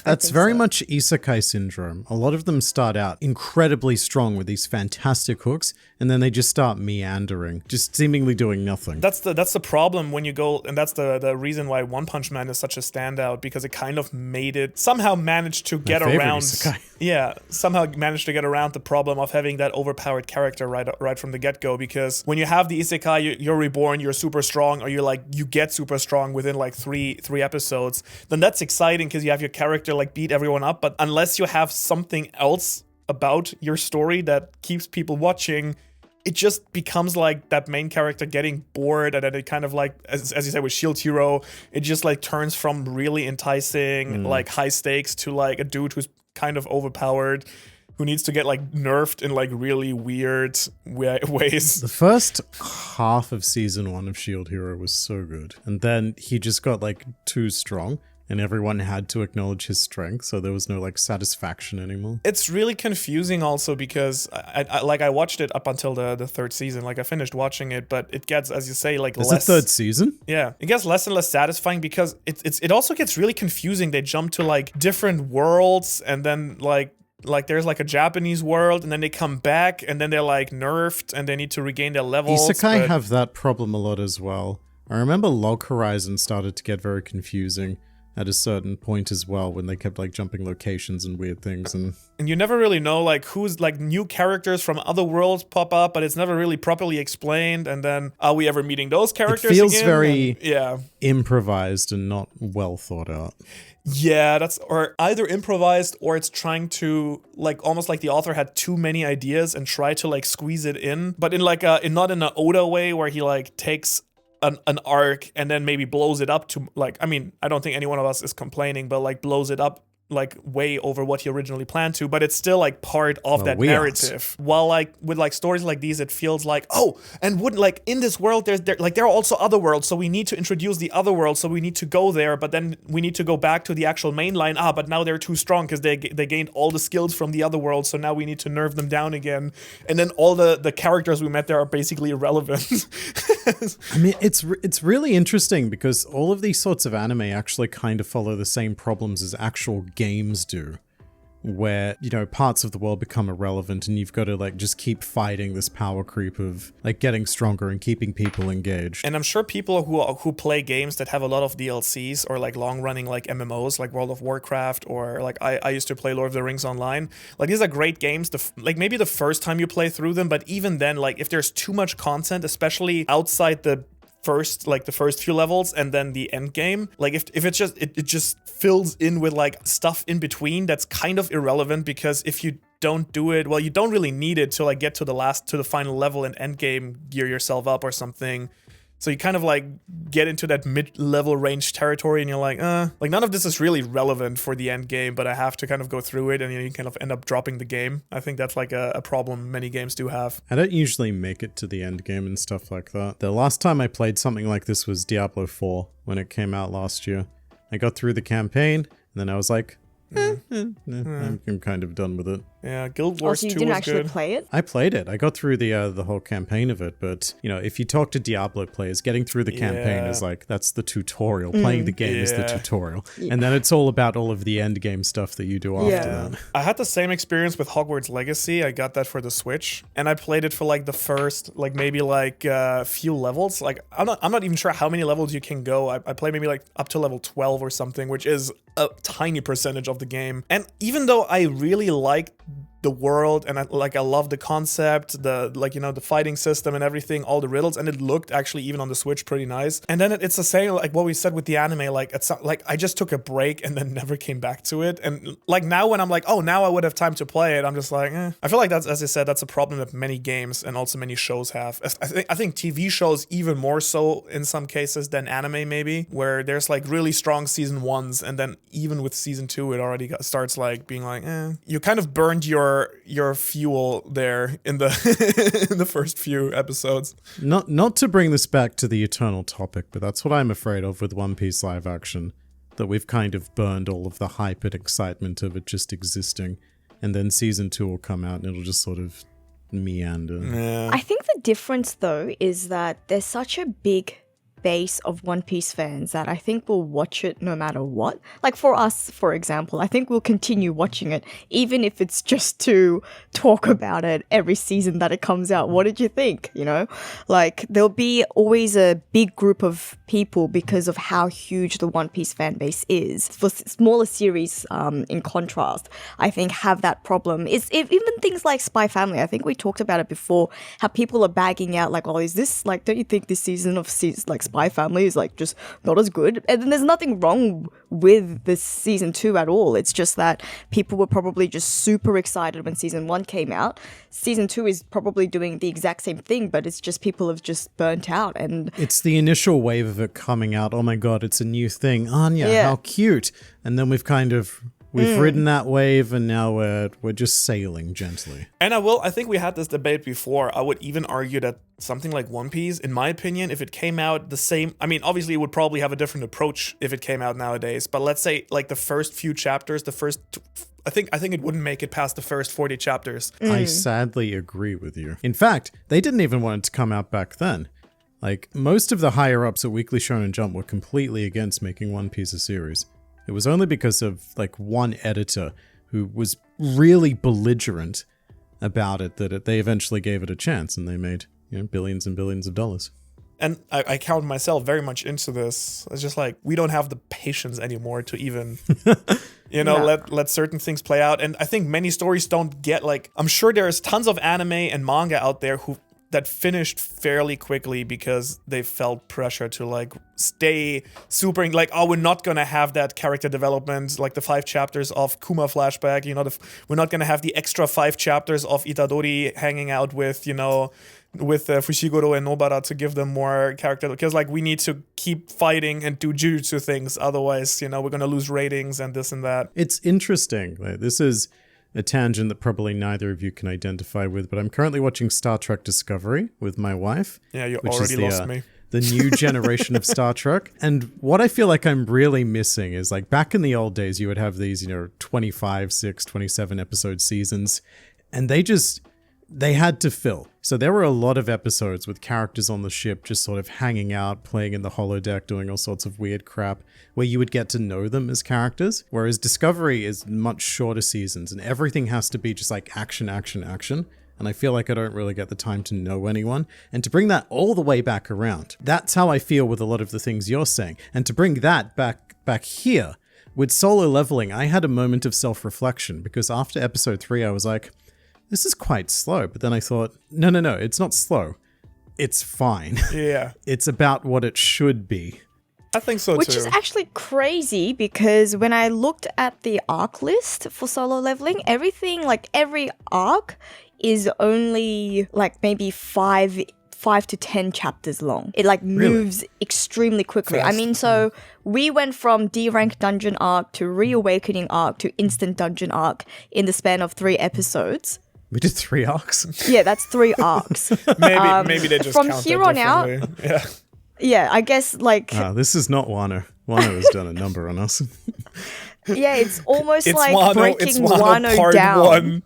C: That's very much isekai isekai syndrome. A lot of them start out incredibly strong with these fantastic hooks, and then they just start meandering, just seemingly doing nothing.
A: That's the problem when you go, and that's the reason why One Punch Man is such a standout, because it kind of somehow managed to get around.
C: Isekai.
A: Yeah, somehow managed to get around the problem of having that overpowered character right from the get-go, because when you have the isekai, you're reborn, you're super strong, or you get super strong within like three episodes, then that's exciting because you have your character like beat everyone up. But unless you have something else about your story that keeps people watching, it just becomes like that main character getting bored, and then it kind of like, as you said with Shield Hero, it just like turns from really enticing, like high stakes, to like a dude who's kind of overpowered, who needs to get like nerfed in like really weird ways.
C: The first half of season 1 of Shield Hero was so good, and then he just got like too strong, and everyone had to acknowledge his strength, so there was no like satisfaction anymore.
A: It's really confusing also because I watched it up until the third season. Like I finished watching it, but it gets, as you say, like
C: Is
A: less.
C: it third season?
A: Yeah, it gets less and less satisfying because it also gets really confusing. They jump to like different worlds, and then like there's like a Japanese world, and then they come back, and then they're like nerfed, and they need to regain their levels.
C: Isekai have that problem a lot as well. I remember Log Horizon started to get very confusing at a certain point as well, when they kept like jumping locations and weird things, and
A: you never really know like who's like new characters from other worlds pop up, but it's never really properly explained. And then are we ever meeting those characters
C: it feels
A: again?
C: very
A: yeah,
C: improvised and not well thought out.
A: Yeah, that's, or either improvised, or it's trying to like almost like the author had too many ideas and try to like squeeze it in, but in like not in an Oda way where he like takes an arc and then maybe blows it up to like, I mean, I don't think any one of us is complaining, but like blows it up like way over what he originally planned to, but it's still like part of that narrative. While like with like stories like these, it feels like, oh, and wouldn't like in this world there are also other worlds, so we need to introduce the other world, so we need to go there, but then we need to go back to the actual main line. But now they're too strong because they gained all the skills from the other world, so now we need to nerf them down again, and then all the characters we met there are basically irrelevant.
C: I mean, it's really interesting because all of these sorts of anime actually kind of follow the same problems as actual games do, where, you know, parts of the world become irrelevant and you've got to like just keep fighting this power creep of like getting stronger and keeping people engaged.
A: And I'm sure people who play games that have a lot of DLCs or like long running like MMOs like World of Warcraft, or like I used to play Lord of the Rings Online, like these are great games like maybe the first time you play through them, but even then, like if there's too much content, especially outside the first few levels and then the end game, like if it's just it just fills in with like stuff in between that's kind of irrelevant, because if you don't do it, well, you don't really need it to like get to the final level and end game, gear yourself up or something. So you kind of like get into that mid-level range territory, and you're like none of this is really relevant for the end game, but I have to kind of go through it, and you kind of end up dropping the game. I think that's like a problem many games do have.
C: I don't usually make it to the end game and stuff like that. The last time I played something like this was Diablo 4 when it came out last year. I got through the campaign, and then I was like, I'm kind of done with it.
A: Yeah, Guild Wars 2 was good.
B: So you didn't actually play it?
C: I played it. I got through the whole campaign of it, but, you know, if you talk to Diablo players, getting through the campaign is like, that's the tutorial. Playing the game is the tutorial. And then it's all about all of the end game stuff that you do after that.
A: I had the same experience with Hogwarts Legacy. I got that for the Switch, and I played it for like the first, like maybe like few levels. Like I'm not even sure how many levels you can go. I played maybe like up to level 12 or something, which is a tiny percentage of the game. And even though I really liked the world and I love the concept, the fighting system and everything, all the riddles, and it looked actually even on the Switch pretty nice. And then it's the same like what we said with the anime, like it's like I just took a break and then never came back to it. And like now when I'm like, oh, now I would have time to play it, I'm just like, I feel like that's, as I said, that's a problem that many games and also many shows have. I think TV shows even more so in some cases than anime, maybe, where there's like really strong season 1s, and then even with season 2 it already starts like being like, you kind of burned your fuel there in the in the first few episodes.
C: Not to bring this back to the eternal topic, but that's what I'm afraid of with One Piece live action, that we've kind of burned all of the hype and excitement of it just existing, and then season 2 will come out and it'll just sort of meander.
A: Yeah.
B: I think the difference though is that there's such a big base of One Piece fans that I think will watch it no matter what. Like for us, for example, I think we'll continue watching it, even if it's just to talk about it every season that it comes out. What did you think? You know, like there'll be always a big group of people because of how huge the One Piece fan base is. For smaller series, in contrast, I think have that problem. Even things like Spy Family. I think we talked about it before. How people are bagging out like, "Oh, is this like? Don't you think this season of like Spy Family is like just not as good?" And then there's nothing wrong with this season 2 at all. It's just that people were probably just super excited when season 1 came out. Season 2 is probably doing the exact same thing, but it's just people have just burnt out. And
C: it's the initial wave of it coming out. Oh my god, it's a new thing. Anya, how cute. And then we've ridden that wave, and now we're just sailing gently.
A: And I think we had this debate before. I would even argue that something like One Piece, in my opinion, if it came out the same, I mean, obviously it would probably have a different approach if it came out nowadays, but let's say like the first few chapters, I think it wouldn't make it past the first 40 chapters.
C: I sadly agree with you. In fact, they didn't even want it to come out back then. Like, most of the higher-ups at Weekly Shonen Jump were completely against making One Piece a series. It was only because of, like, one editor who was really belligerent about it that they eventually gave it a chance, and they made, billions and billions of dollars.
A: And I count myself very much into this. It's just like, we don't have the patience anymore to even, let certain things play out. And I think many stories don't get, like, I'm sure there's tons of anime and manga out there that finished fairly quickly because they felt pressure to like stay super like, oh, we're not gonna have that character development, like the 5 chapters of Kuma flashback, we're not gonna have the extra 5 chapters of Itadori hanging out with Fushiguro and Nobara to give them more character, because like we need to keep fighting and do jujutsu things, otherwise we're gonna lose ratings and this and that.
C: It's interesting. Like, this is a tangent that probably neither of you can identify with, but I'm currently watching Star Trek Discovery with my wife.
A: Yeah, you already lost me.
C: The new generation of Star Trek. And what I feel like I'm really missing is, like, back in the old days, you would have these, 25, 6, 27 episode seasons, and they had to fill. So there were a lot of episodes with characters on the ship just sort of hanging out, playing in the holodeck, doing all sorts of weird crap, where you would get to know them as characters. Whereas Discovery is much shorter seasons, and everything has to be just like action, action, action. And I feel like I don't really get the time to know anyone. And to bring that all the way back around, that's how I feel with a lot of the things you're saying. And to bring that back here, with Solo Leveling, I had a moment of self-reflection, because after episode 3, I was like, this is quite slow. But then I thought, no, it's not slow. It's fine.
A: Yeah.
C: It's about what it should be.
A: I think so,
B: Which
A: too.
B: is actually crazy, because when I looked at the arc list for Solo Leveling, everything, like every arc is only like maybe 5 to 10 chapters long. It like moves extremely quickly.
A: Fast.
B: I mean, so we went from D-rank dungeon arc to reawakening arc to instant dungeon arc in the span of 3 episodes.
C: We did 3 arcs.
B: Yeah, that's 3 arcs.
A: Maybe they just
B: from
A: count
B: here
A: that
B: on out.
A: differently. Yeah.
B: Yeah, I guess like
C: This is not Wano. Wano has done a number on us.
B: yeah, it's almost
A: It's
B: like
A: Wano,
B: breaking
A: it's Wano
B: Wano
A: part
B: down.
A: 1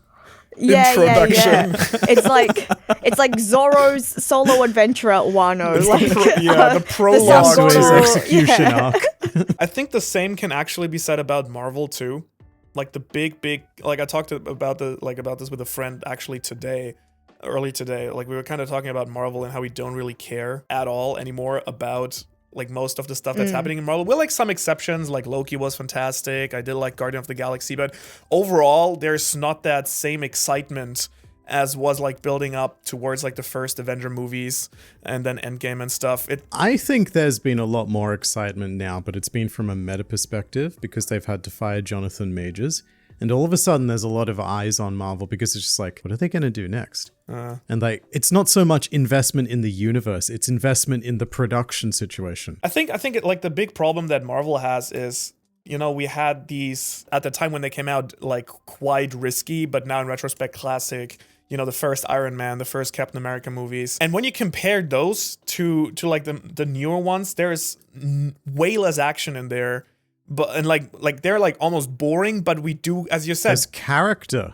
B: Yeah.
A: introduction.
B: It's like Zoro's solo adventure at Wano.
A: It's
B: like
A: the prologue
B: Sasuke's
C: Yasuo's
B: Zoro-
C: execution
B: yeah.
C: arc.
A: I think the same can actually be said about Marvel too. Like the big, like I talked about this with a friend actually early today. Like we were kind of talking about Marvel and how we don't really care at all anymore about like most of the stuff that's happening in Marvel. With like some exceptions, like Loki was fantastic. I did like Guardian of the Galaxy, but overall there's not that same excitement as was like building up towards like the first Avenger movies and then Endgame and stuff.
C: I think there's been a lot more excitement now, but it's been from a meta perspective because they've had to fire Jonathan Majors. And all of a sudden there's a lot of eyes on Marvel because it's just like, what are they going to do next? And like, it's not so much investment in the universe, it's investment in the production situation.
A: I think like the big problem that Marvel has is, we had these at the time when they came out like quite risky, but now in retrospect classic, the first Iron Man, the first Captain America movies. And when you compare those to like the newer ones, there is way less action in there and like they're like almost boring, but we do, as you said,
C: There's character.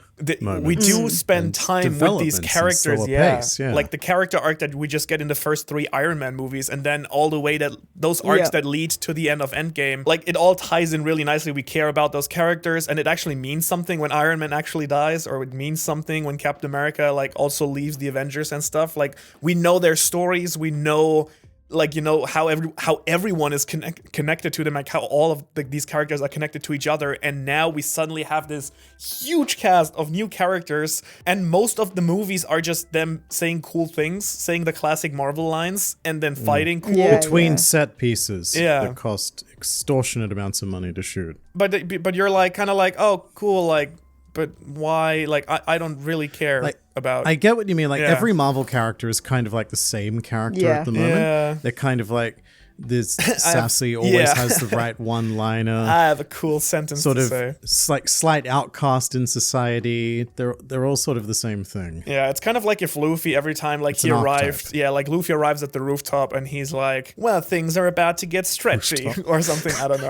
A: we do spend
C: and
A: time with these
C: developments and
A: characters,
C: slower
A: yeah.
C: pace, yeah.
A: Like the character arc that we just get in the first 3 Iron Man movies, and then all the way that those arcs
B: Yeah.
A: that lead to the end of Endgame, like it all ties in really nicely. We care about those characters, and it actually means something when Iron Man actually dies, or it means something when Captain America like also leaves the Avengers and stuff. Like we know their stories, we know, like, you know, how everyone is connected to them, like how all of these characters are connected to each other, and now we suddenly have this huge cast of new characters, and most of the movies are just them saying cool things, saying the classic Marvel lines, and then fighting cool.
B: Yeah.
C: Between set pieces
A: Yeah.
C: that cost extortionate amounts of money to shoot.
A: But you're like kind of like, oh cool, like, but why? Like I don't really care
C: Like,
A: about.
C: I get what you mean. Like
A: Yeah.
C: every Marvel character is kind of like the same character
B: Yeah.
C: at the moment.
A: Yeah.
C: They're kind of like this sassy, always
A: yeah.
C: has the right one-liner.
A: I have a cool sentence
C: Sort
A: to
C: of
A: say.
C: like slight outcast in society. They're all sort of the same thing.
A: Yeah, it's kind of like if Luffy every time like he
C: an
A: arrived,
C: archetype.
A: yeah, like Luffy arrives at the rooftop and he's like, well, things are about to get stretchy or something. I don't know,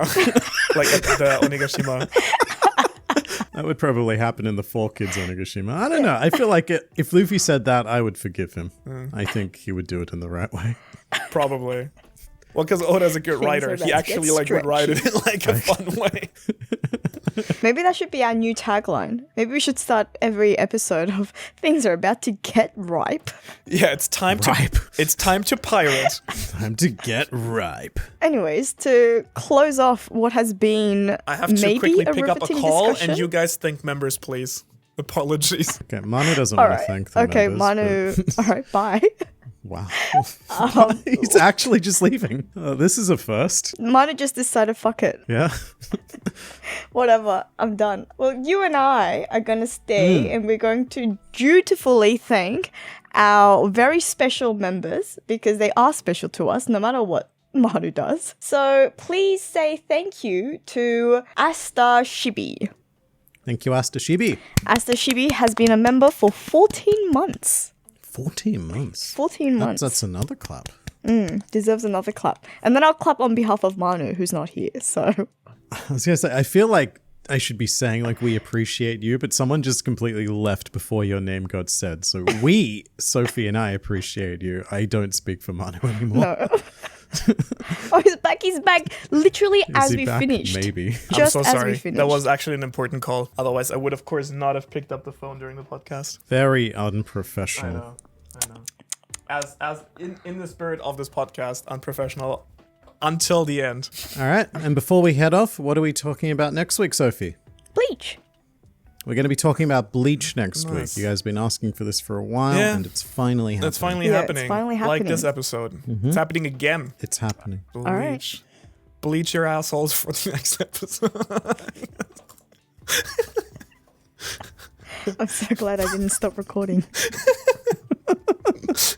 A: like at the Onigashima.
C: That would probably happen in the 4 Kids Onigashima. I don't know. I feel like if Luffy said that, I would forgive him. I think he would do it in the right way.
A: Probably. Well, because Oda's a good
B: Things
A: writer.
B: are
A: He
B: about to
A: actually
B: get
A: like would write it in like a fun way.
B: Maybe that should be our new tagline. Maybe we should start every episode of things are about to get ripe.
A: Yeah, it's time
C: Ripe.
A: to it's time to pirate.
C: Time to get ripe.
B: Anyways, to close off what has been
A: I have to
B: maybe
A: quickly
B: a
A: pick up a
B: riveting
A: call,
B: discussion.
A: and you guys thank members, please. Apologies.
C: Okay, Manu doesn't
B: All
C: want to
B: right.
C: thank the
B: Okay,
C: members,
B: Manu. All right, bye.
C: but- Wow. He's actually just leaving. Oh, this is a first.
B: Manu just decided, fuck it.
C: Yeah.
B: Whatever, I'm done. Well, you and I are going to stay and we're going to dutifully thank our very special members because they are special to us no matter what Manu does. So please say thank you to Asta Shibi.
C: Thank you, Asta Shibi.
B: Asta Shibi has been a member for 14 months.
C: 14 months.
B: 14 months.
C: That's another clap.
B: Deserves another clap. And then I'll clap on behalf of Manu, who's not here. So
C: I was going to say, I feel like I should be saying, like, we appreciate you, but someone just completely left before your name got said. So we, Sophie and I, appreciate you. I don't speak for Manu anymore.
B: no. Oh, he's back. He's back. Literally
C: Is
B: as
C: he
B: we
C: back?
B: finished.
C: Maybe.
B: Just
A: I'm so
B: as
A: sorry.
B: we finished.
A: That was actually an important call. Otherwise, I would, of course, not have picked up the phone during the podcast.
C: Very
A: I
C: unprofessional.
A: know. As in the spirit of this podcast, unprofessional until the end.
C: All right. And before we head off, what are we talking about next week, Sophie?
B: Bleach.
C: We're going to be talking about Bleach next
A: Nice.
C: week. You guys have been asking for this for a while,
A: Yeah.
C: and it's finally happening.
A: That's finally
B: Yeah, it's
A: happening.
B: finally
A: Like
B: happening.
A: this episode. It's happening again.
C: It's happening.
A: Bleach.
B: right.
A: Bleach your assholes for the next episode.
B: I'm so glad I didn't stop recording.